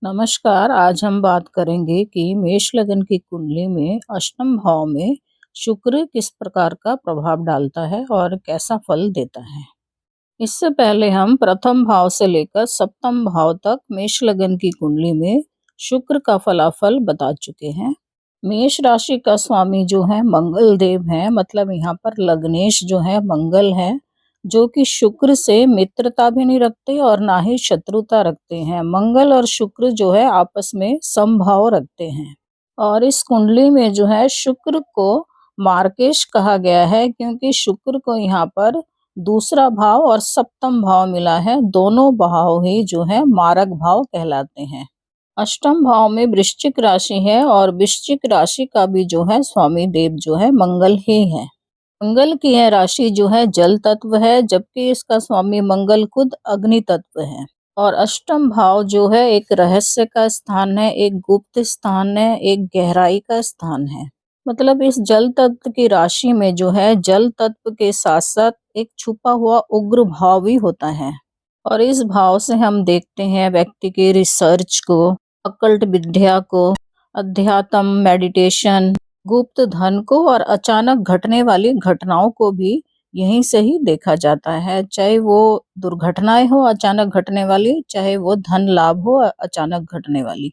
नमस्कार। आज हम बात करेंगे कि मेष लगन की कुंडली में अष्टम भाव में शुक्र किस प्रकार का प्रभाव डालता है और कैसा फल देता है। इससे पहले हम प्रथम भाव से लेकर सप्तम भाव तक मेष लगन की कुंडली में शुक्र का फलाफल बता चुके हैं। मेष राशि का स्वामी जो है मंगल देव है, मतलब यहाँ पर लग्नेश जो है मंगल है, जो कि शुक्र से मित्रता भी नहीं रखते और ना ही शत्रुता रखते हैं। मंगल और शुक्र जो है आपस में समभाव रखते हैं। और इस कुंडली में जो है शुक्र को मार्केश कहा गया है, क्योंकि शुक्र को यहाँ पर दूसरा भाव और सप्तम भाव मिला है। दोनों भाव ही जो है मारक भाव कहलाते हैं। अष्टम भाव में वृश्चिक राशि है और वृश्चिक राशि का भी जो है स्वामी देव जो है मंगल ही है। मंगल की यह राशि जो है जल तत्व है, जबकि इसका स्वामी मंगल खुद अग्नि तत्व है। और अष्टम भाव जो है एक रहस्य का स्थान है, एक गुप्त स्थान है, एक गहराई का स्थान है। मतलब इस जल तत्व की राशि में जो है जल तत्व के साथ साथ एक छुपा हुआ उग्र भाव भी होता है। और इस भाव से हम देखते हैं व्यक्ति के रिसर्च को, अकल्ट विद्या को, अध्यात्म, मेडिटेशन, गुप्त धन को और अचानक घटने वाली घटनाओं को भी यहीं से ही देखा जाता है। चाहे वो दुर्घटनाएं हो अचानक घटने वाली, चाहे वो धन लाभ हो अचानक घटने वाली,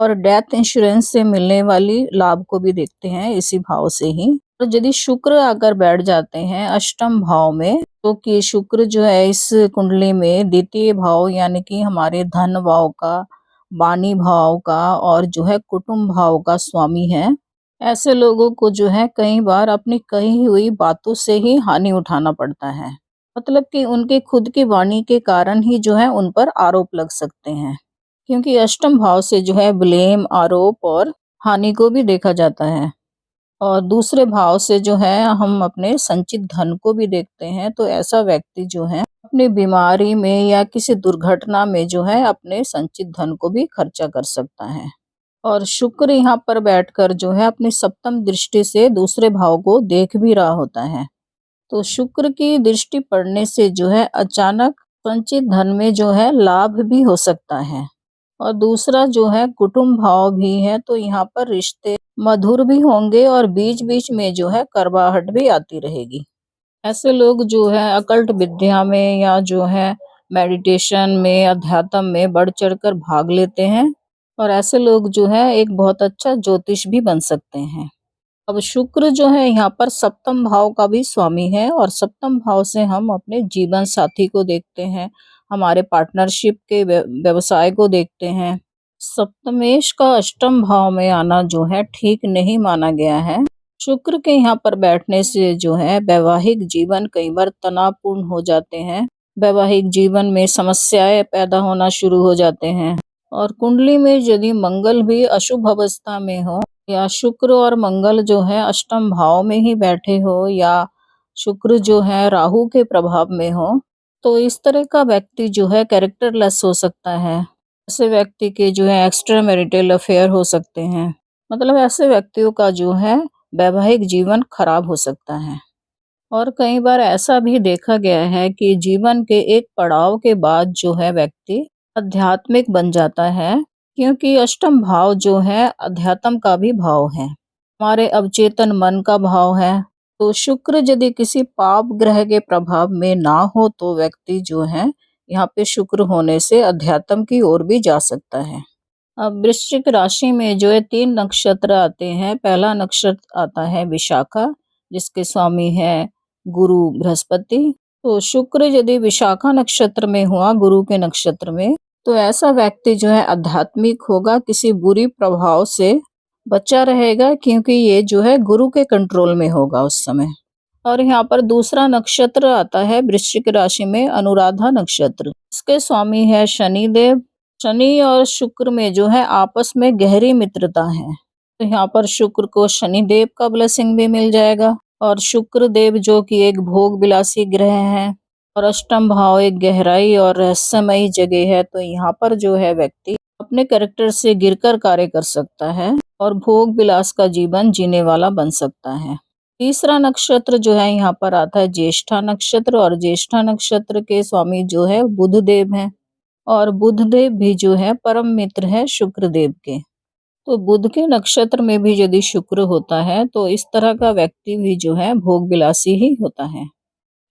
और डेथ इंश्योरेंस से मिलने वाली लाभ को भी देखते हैं इसी भाव से ही। तो यदि शुक्र आकर बैठ जाते हैं अष्टम भाव में, तो कि शुक्र जो है इस कुंडली में द्वितीय भाव यानी कि हमारे धन भाव का, वाणी भाव का और जो है कुटुंब भाव का स्वामी है। ऐसे लोगों को जो है कई बार अपनी कही हुई बातों से ही हानि उठाना पड़ता है। मतलब कि उनके खुद की वाणी के कारण ही जो है उन पर आरोप लग सकते हैं, क्योंकि अष्टम भाव से जो है ब्लेम, आरोप और हानि को भी देखा जाता है। और दूसरे भाव से जो है हम अपने संचित धन को भी देखते हैं। तो ऐसा व्यक्ति जो है अपनी बीमारी में या किसी दुर्घटना में जो है अपने संचित धन को भी खर्चा कर सकता है। और शुक्र यहाँ पर बैठकर जो है अपनी सप्तम दृष्टि से दूसरे भाव को देख भी रहा होता है। तो शुक्र की दृष्टि पड़ने से जो है अचानक संचित धन में जो है लाभ भी हो सकता है। और दूसरा जो है कुटुंब भाव भी है, तो यहाँ पर रिश्ते मधुर भी होंगे और बीच बीच में जो है कड़वाहट भी आती रहेगी। ऐसे लोग जो है अकल्ट विद्या में या जो है मेडिटेशन में, अध्यात्म में बढ़ चढ़कर भाग लेते हैं। और ऐसे लोग जो है एक बहुत अच्छा ज्योतिष भी बन सकते हैं। अब शुक्र जो है यहाँ पर सप्तम भाव का भी स्वामी है, और सप्तम भाव से हम अपने जीवन साथी को देखते हैं, हमारे पार्टनरशिप के व्यवसाय को देखते हैं। सप्तमेश का अष्टम भाव में आना जो है ठीक नहीं माना गया है। शुक्र के यहाँ पर बैठने से जो है वैवाहिक जीवन कई बार तनावपूर्ण हो जाते हैं, वैवाहिक जीवन में समस्याएं पैदा होना शुरू हो जाते हैं। और कुंडली में यदि मंगल भी अशुभ अवस्था में हो, या शुक्र और मंगल जो है अष्टम भाव में ही बैठे हो, या शुक्र जो है राहु के प्रभाव में हो, तो इस तरह का व्यक्ति जो है कैरेक्टरलेस हो सकता है। ऐसे व्यक्ति के जो है एक्स्ट्रा मैरिटल अफेयर हो सकते हैं। मतलब ऐसे व्यक्तियों का जो है वैवाहिक जीवन खराब हो सकता है। और कई बार ऐसा भी देखा गया है कि जीवन के एक पड़ाव के बाद जो है व्यक्ति आध्यात्मिक बन जाता है, क्योंकि अष्टम भाव जो है अध्यात्म का भी भाव है, हमारे अवचेतन मन का भाव है। तो शुक्र यदि किसी पाप ग्रह के प्रभाव में ना हो, तो व्यक्ति जो है यहाँ पे शुक्र होने से अध्यात्म की ओर भी जा सकता है। अब वृश्चिक राशि में जो है 3 नक्षत्र आते हैं। पहला नक्षत्र आता है विशाखा, जिसके स्वामी है गुरु बृहस्पति। तो शुक्र यदि विशाखा नक्षत्र में हुआ, गुरु के नक्षत्र में, तो ऐसा व्यक्ति जो है आध्यात्मिक होगा, किसी बुरी प्रभाव से बचा रहेगा, क्योंकि ये जो है गुरु के कंट्रोल में होगा उस समय। और यहाँ पर दूसरा नक्षत्र आता है वृश्चिक राशि में अनुराधा नक्षत्र। इसके स्वामी है शनि देव। शनि और शुक्र में जो है आपस में गहरी मित्रता है। तो यहाँ पर शुक्र को शनि देव का ब्लेसिंग भी मिल जाएगा। और शुक्र देव जो कि एक भोग विलासी ग्रह है, और अष्टम भाव एक गहराई और रहस्यमयी जगह है। तो यहाँ पर जो है व्यक्ति अपने कैरेक्टर से गिरकर कार्य कर सकता है और भोग विलास का जीवन जीने वाला बन सकता है। तीसरा नक्षत्र जो है यहाँ पर आता है ज्येष्ठा नक्षत्र, और ज्येष्ठा नक्षत्र के स्वामी जो है बुध देव हैं। और बुधदेव भी जो है परम मित्र है शुक्रदेव के। तो बुध के नक्षत्र में भी यदि शुक्र होता है तो इस तरह का व्यक्ति भी जो है भोग विलासी ही होता है।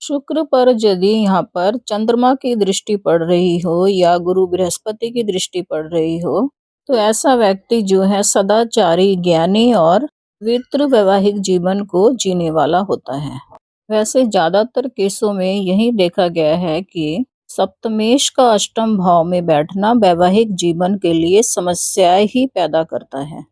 शुक्र पर यदि यहाँ पर चंद्रमा की दृष्टि पड़ रही हो या गुरु बृहस्पति की दृष्टि पड़ रही हो तो ऐसा व्यक्ति जो है सदाचारी, ज्ञानी और पवित्र वैवाहिक जीवन को जीने वाला होता है। वैसे ज्यादातर केसों में यही देखा गया है कि सप्तमेश का अष्टम भाव में बैठना वैवाहिक जीवन के लिए समस्याएं ही पैदा करता है।